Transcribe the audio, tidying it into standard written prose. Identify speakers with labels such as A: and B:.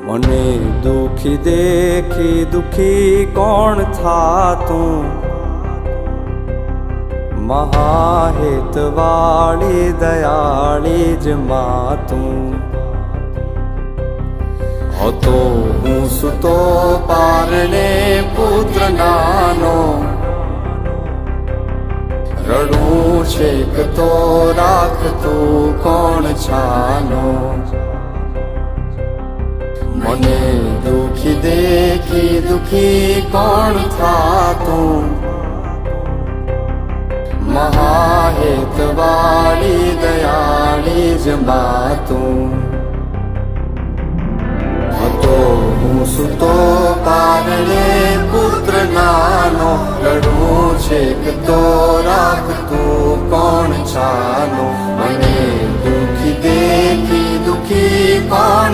A: મને દુખી દેખી દુખી કોણ થાતું, મહાહેતવાળી દયાળી જ માતું. હતો હું સુતો પારણે પુત્ર નાનો, રડું છેક તો રાખતું કોણ છાનો. મને દુખી દેખી દુખી કોણ થાતું, મહાહેતવાળી દયાળી જ માતું. હતો હું સુતો પારણે પુત્ર નાનો, રડું છેક તો રાખતું કોણ છાનો. મને દુખી દેખી દુખી કોણ